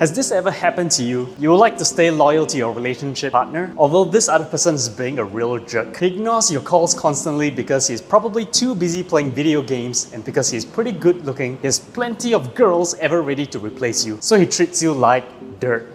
Has this ever happened to you? You would like to stay loyal to your relationship partner, although this other person is being a real jerk. He ignores your calls constantly because he's probably too busy playing video games, and because he's pretty good looking, there's plenty of girls ever ready to replace you, so he treats you like dirt.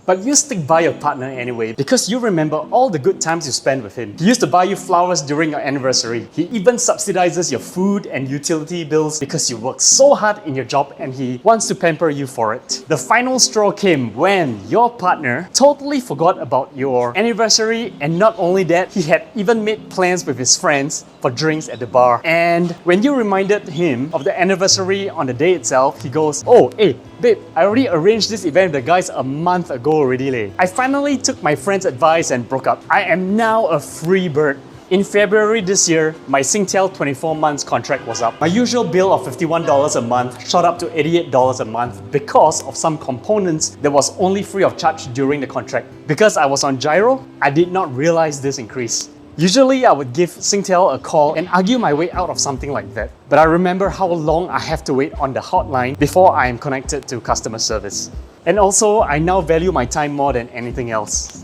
But you stick by your partner anyway because you remember all the good times you spent with him. He used to buy you flowers during your anniversary. He even subsidizes your food and utility bills because you work so hard in your job and he wants to pamper you for it. The final straw came when your partner totally forgot about your anniversary, and not only that, he had even made plans with his friends for drinks at the bar. And when you reminded him of the anniversary on the day itself, he goes, "Oh, hey, babe, I already arranged this event with the guys a month ago already leh. I finally took my friend's advice and broke up. I am now a free bird." In February this year, my Singtel 24 months contract was up. My usual bill of $51 a month shot up to $88 a month because of some components that was only free of charge during the contract. Because I was on gyro, I did not realize this increase. Usually I would give Singtel a call and argue my way out of something like that. But I remember how long I have to wait on the hotline before I am connected to customer service. And also, I now value my time more than anything else.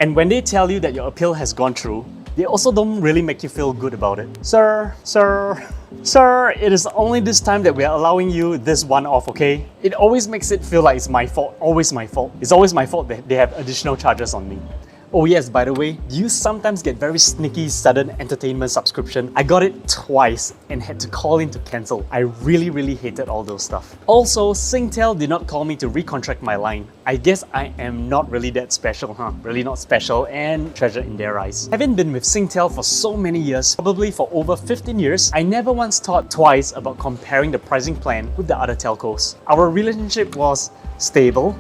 And when they tell you that your appeal has gone through, they also don't really make you feel good about it. Sir, it is only this time that we are allowing you this one-off, okay? It always makes it feel like it's my fault, always my fault. It's always my fault that they have additional charges on me. Oh yes, by the way, do you sometimes get very sneaky sudden entertainment subscription? I got it twice and had to call in to cancel. I really hated all those stuff. Also, Singtel did not call me to recontract my line. I guess I am not really that special, huh? Really not special and treasure in their eyes. Having been with Singtel for so many years, probably for over 15 years, I never once thought twice about comparing the pricing plan with the other telcos. Our relationship was stable.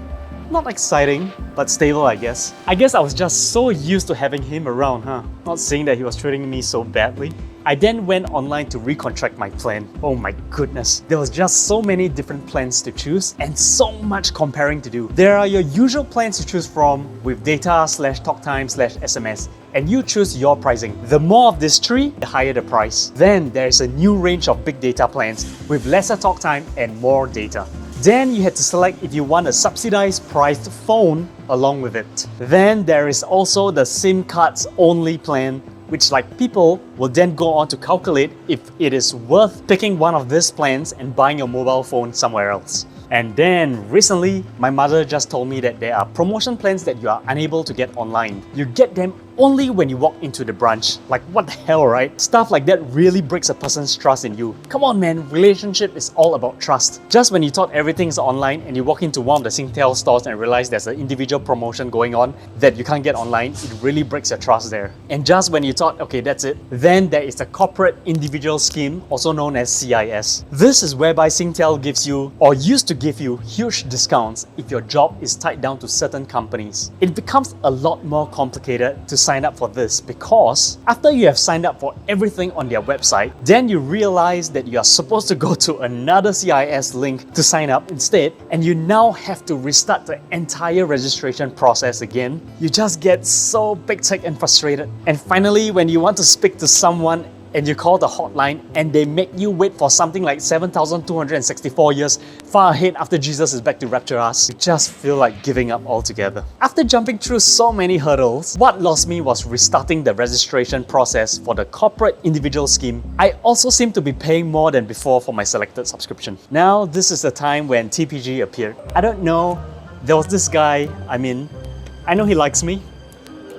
Not exciting, but stable, I guess. I guess I was just so used to having him around, huh? Not saying that he was treating me so badly. I then went online to recontract my plan. Oh my goodness. There was just so many different plans to choose and so much comparing to do. There are your usual plans to choose from with data/talk time/SMS, and you choose your pricing. The more of these three, the higher the price. Then there is a new range of big data plans with lesser talk time and more data. Then you had to select if you want a subsidized priced phone along with it. Then there is also the SIM cards only plan, which like people will then go on to calculate if it is worth picking one of these plans and buying your mobile phone somewhere else. And then recently, my mother just told me that there are promotion plans that you are unable to get online. You get them only when you walk into the branch. Like what the hell, right? Stuff like that really breaks a person's trust in you. Come on man, relationship is all about trust. Just when you thought everything is online and you walk into one of the Singtel stores and realize there's an individual promotion going on that you can't get online, it really breaks your trust there. And just when you thought, okay, that's it, then there is the corporate individual scheme, also known as CIS. This is whereby Singtel gives you, or used to give you, huge discounts if your job is tied down to certain companies. It becomes a lot more complicated to sign up for this because after you have signed up for everything on their website, then you realize that you are supposed to go to another CIS link to sign up instead, and you now have to restart the entire registration process again. You just get so big-tech and frustrated. And finally, when you want to speak to someone and you call the hotline and they make you wait for something like 7,264 years far ahead after Jesus is back to rapture us, you just feel like giving up altogether. After jumping through so many hurdles, what lost me was restarting the registration process for the corporate individual scheme. I also seem to be paying more than before for my selected subscription. Now, this is the time when TPG appeared. I don't know, there was this guy, I know he likes me,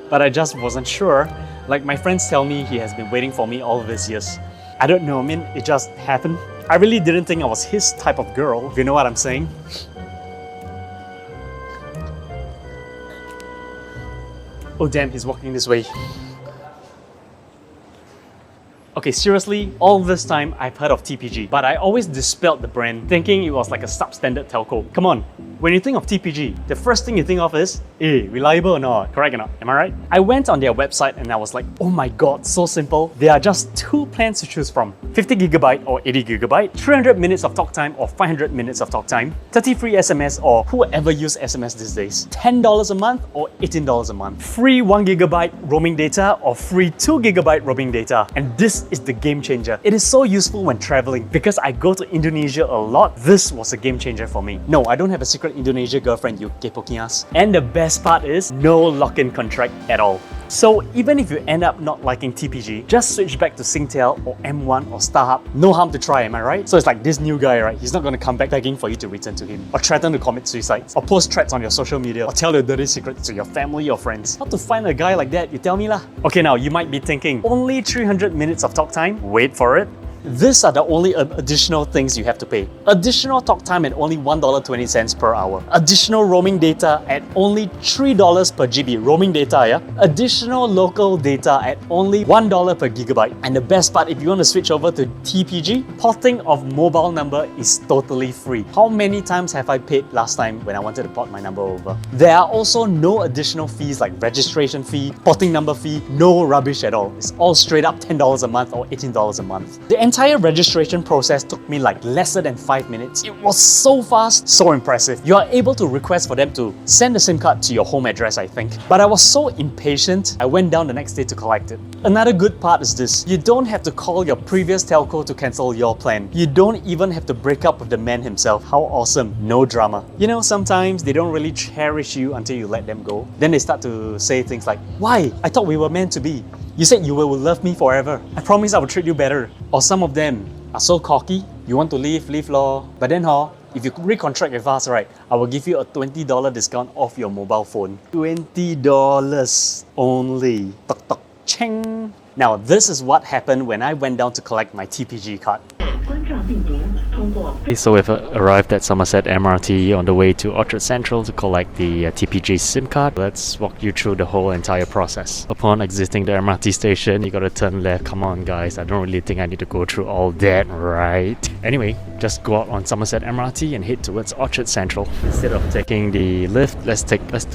but I just wasn't sure. Like my friends tell me he has been waiting for me all of these years. I don't know, it just happened. I really didn't think I was his type of girl, if you know what I'm saying. Oh damn, he's walking this way. Okay, seriously, all this time I've heard of TPG, but I always dispelled the brand, thinking it was like a substandard telco. Come on, when you think of TPG, the first thing you think of is, reliable or not? Correct or not? Am I right? I went on their website and I was like, oh my god, so simple. There are just two plans to choose from. 50GB or 80GB, 300 minutes of talk time or 500 minutes of talk time, 30 free SMS or whoever use SMS these days, $10 a month or $18 a month, free 1GB roaming data or free 2GB roaming data. And this This is the game changer. It is so useful when traveling. Because I go to Indonesia a lot, this was a game changer for me. No, I don't have a secret Indonesia girlfriend, you kepokias. And the best part is, no lock-in contract at all. So even if you end up not liking TPG, just switch back to Singtel or M1 or StarHub. No harm to try, am I right? So it's like this new guy, right? He's not going to come back begging for you to return to him, or threaten to commit suicide, or post threats on your social media, or tell your dirty secrets to your family or friends. How to find a guy like that, you tell me lah. Okay, now you might be thinking, only 300 minutes of talk time? Wait for it. These are the only additional things you have to pay. Additional talk time at only $1.20 per hour. Additional roaming data at only $3 per GB. Roaming data, yeah? Additional local data at only $1 per gigabyte. And the best part, if you want to switch over to TPG, porting of mobile number is totally free. How many times have I paid last time when I wanted to port my number over? There are also no additional fees like registration fee, porting number fee, no rubbish at all. It's all straight up $10 a month or $18 a month. The entire registration process took me like lesser than 5 minutes. It was so fast, so impressive. You are able to request for them to send the SIM card to your home address, I think. But I was so impatient, I went down the next day to collect it. Another good part is this. You don't have to call your previous telco to cancel your plan. You don't even have to break up with the man himself. How awesome. No drama. You know, sometimes they don't really cherish you until you let them go. Then they start to say things like, "Why? I thought we were meant to be. You said you will love me forever. I promise I will treat you better." Or some of them are so cocky, you want to leave lor. But then if you recontract with us, right, I will give you a $20 discount off your mobile phone. $20 only. Tok tok cheng. Now this is what happened when I went down to collect my TPG card. So we've arrived at Somerset MRT on the way to Orchard Central to collect the TPG SIM card. Let's walk you through the whole entire process. Upon exiting the MRT station, you gotta turn left. Come on guys, I don't really think I need to go through all that, right? Anyway, just go out on Somerset MRT and head towards Orchard Central. Instead of taking the lift, let's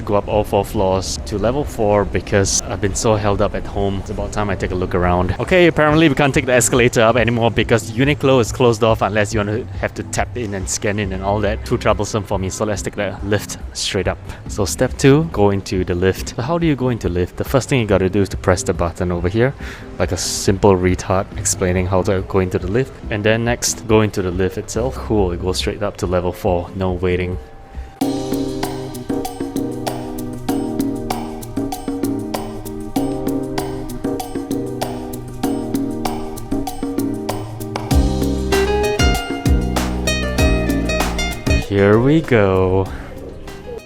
go up all 4 floors to level 4 because I've been so held up at home. It's about time I take a look around. Okay, apparently we can't take the escalator up anymore because Uniqlo is closed off unless you want to have to tap in and scan in and all that. Too troublesome for me, so let's take the lift straight up. So step 2, go into the lift. So how do you go into lift? The first thing you gotta do is to press the button over here, like a simple retard explaining how to go into the lift. And then next, go into the lift itself. Cool, it goes straight up to level 4, no waiting. Here we go.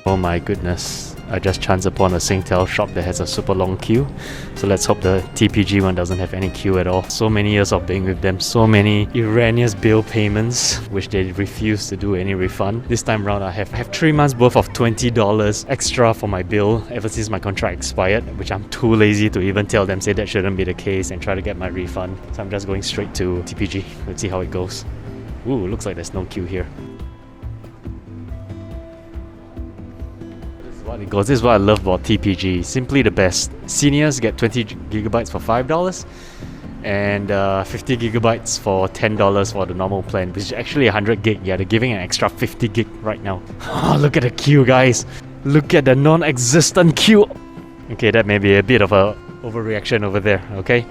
Oh my goodness. I just chanced upon a Singtel shop that has a super long queue. So let's hope the TPG one doesn't have any queue at all. So many years of being with them, so many erroneous bill payments, which they refuse to do any refund. This time around, I have 3 months worth of $20 extra for my bill ever since my contract expired, which I'm too lazy to even tell them, say that shouldn't be the case and try to get my refund. So I'm just going straight to TPG. Let's see how it goes. Ooh, looks like there's no queue here. This is what I love about TPG. Simply the best. Seniors get 20 gigabytes for $5 and 50 gigabytes for $10 for the normal plan, which is actually 100 gig. Yeah, they're giving an extra 50 gig right now. Oh, look at the queue, guys. Look at the non-existent queue. Okay, that may be a bit of a overreaction over there, okay?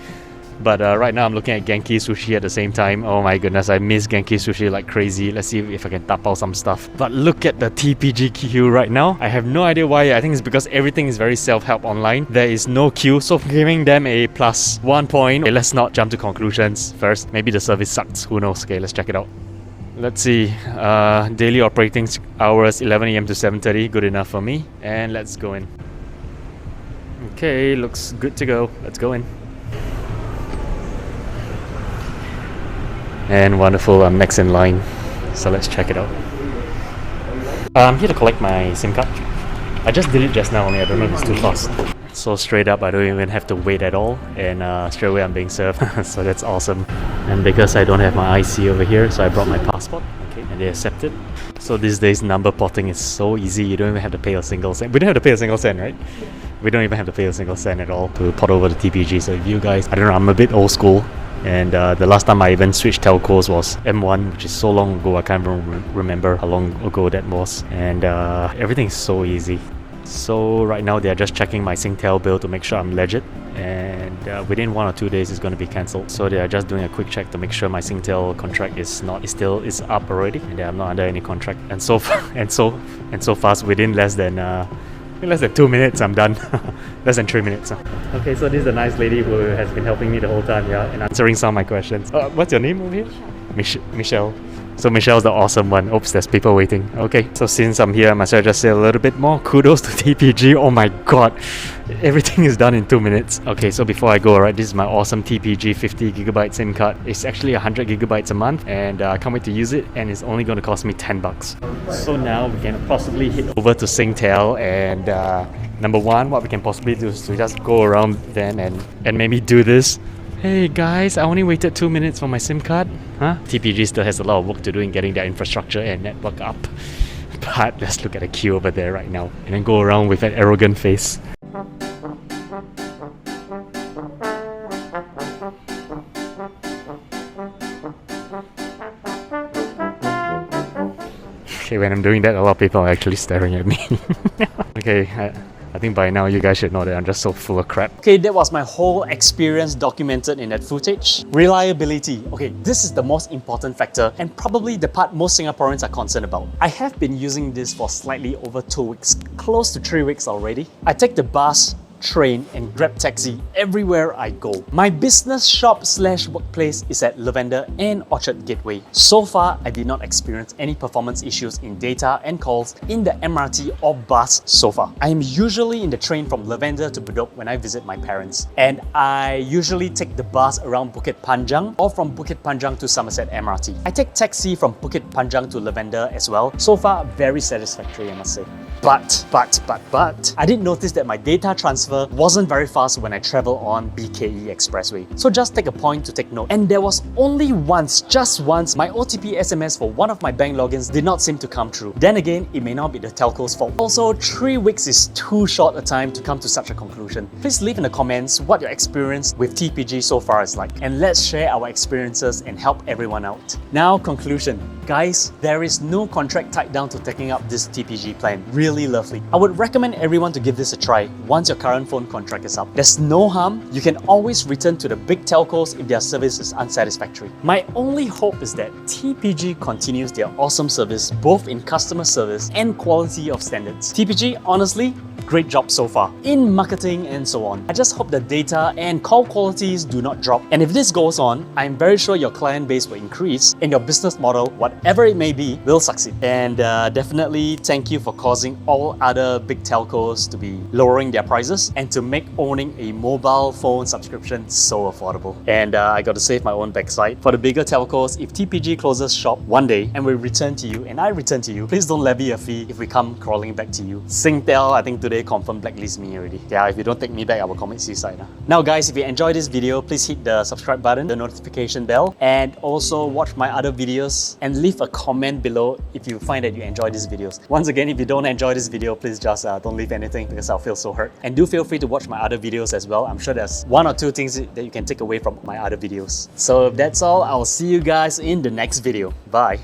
But right now I'm looking at Genki Sushi at the same time. Oh my goodness, I miss Genki Sushi like crazy. Let's see if I can tap out some stuff. But look at the TPG queue right now. I have no idea why. I think it's because everything is very self-help online. There is no queue, so giving them a +1 point. Okay, let's not jump to conclusions first. Maybe the service sucks. Who knows? Okay, let's check it out. Let's see. Daily operating hours 11 AM to 7:30. Good enough for me. And let's go in. Okay, looks good to go. Let's go in. And wonderful, I'm next in line, so let's check it out. I'm here to collect my SIM card. I just did it just now only, I don't know if it's too fast. So straight up, I don't even have to wait at all, and straight away I'm being served, so that's awesome. And because I don't have my IC over here, so I brought my passport, okay, and they accept it. So these days, number porting is so easy, you don't even have to pay a single cent. We don't have to pay a single cent, right? We don't even have to pay a single cent at all to port over the TPG, so if you guys, I don't know, I'm a bit old school. And the last time I even switched telcos was M1, which is so long ago, I can't even remember how long ago that was. And everything's so easy. So right now they're just checking my Singtel bill to make sure I'm legit, and within 1 or 2 days it's going to be cancelled. So they are just doing a quick check to make sure my Singtel contract is up already, and that I'm not under any contract. And so fast, within less than 2 minutes I'm done. Less than 3 minutes. Okay, so this is a nice lady who has been helping me the whole time, yeah, and answering some of my questions. What's your name over here? Michelle. So Michelle's the awesome one. Oops, there's people waiting. Okay, so since I'm here, I must just say a little bit more. Kudos to TPG. Oh my god, everything is done in 2 minutes. Okay, so before I go, alright, this is my awesome TPG 50GB SIM card. It's actually 100GB a month, and I can't wait to use it, and it's only going to cost me $10. So now we can possibly head over to Singtel, and number one, what we can possibly do is to just go around then and maybe do this. Hey guys, I only waited 2 minutes for my SIM card. Huh? TPG still has a lot of work to do in getting their infrastructure and network up. But let's look at the queue over there right now and then go around with an arrogant face. Okay, when I'm doing that, a lot of people are actually staring at me. Okay, I think by now you guys should know that I'm just so full of crap. Okay, that was my whole experience documented in that footage. Reliability. Okay, this is the most important factor and probably the part most Singaporeans are concerned about. I have been using this for slightly over 2 weeks, close to 3 weeks already. I take the bus, train and grab taxi everywhere I go. My business shop / workplace is at Lavender and Orchard Gateway. So far, I did not experience any performance issues in data and calls in the MRT or bus so far. I am usually in the train from Lavender to Bedok when I visit my parents, and I usually take the bus around Bukit Panjang or from Bukit Panjang to Somerset MRT. I take taxi from Bukit Panjang to Lavender as well. So far, very satisfactory, I must say. But I did notice that my data transfer wasn't very fast when I travel on BKE Expressway. So just take a point to take note. And there was only once, just once, my OTP SMS for one of my bank logins did not seem to come through. Then again, it may not be the telco's fault. Also, 3 weeks is too short a time to come to such a conclusion. Please leave in the comments what your experience with TPG so far is like, and let's share our experiences and help everyone out. Now, conclusion. Guys, there is no contract tied down to taking up this TPG plan. Really lovely. I would recommend everyone to give this a try once your current phone contract is up. There's no harm. You can always return to the big telcos if their service is unsatisfactory. My only hope is that TPG continues their awesome service both in customer service and quality of standards. TPG, honestly, great job so far in marketing and so on. I just hope the data and call qualities do not drop. And if this goes on, I'm very sure your client base will increase and your business model, whatever it may be, will succeed. And definitely thank you for causing all other big telcos to be lowering their prices and to make owning a mobile phone subscription so affordable. And I got to save my own backside. For the bigger telcos, if TPG closes shop one day and we return to you and I return to you, please don't levy a fee if we come crawling back to you. Singtel, I think today confirmed blacklist me already. Yeah, if you don't take me back, I will commit suicide. Now guys, if you enjoyed this video, please hit the subscribe button, the notification bell, and also watch my other videos and leave a comment below if you find that you enjoy these videos. Once again, if you don't enjoy this video, please just don't leave anything because I'll feel so hurt. And do feel free to watch my other videos as well. I'm sure there's 1 or 2 things that you can take away from my other videos. So if that's all, I'll see you guys in the next video. Bye.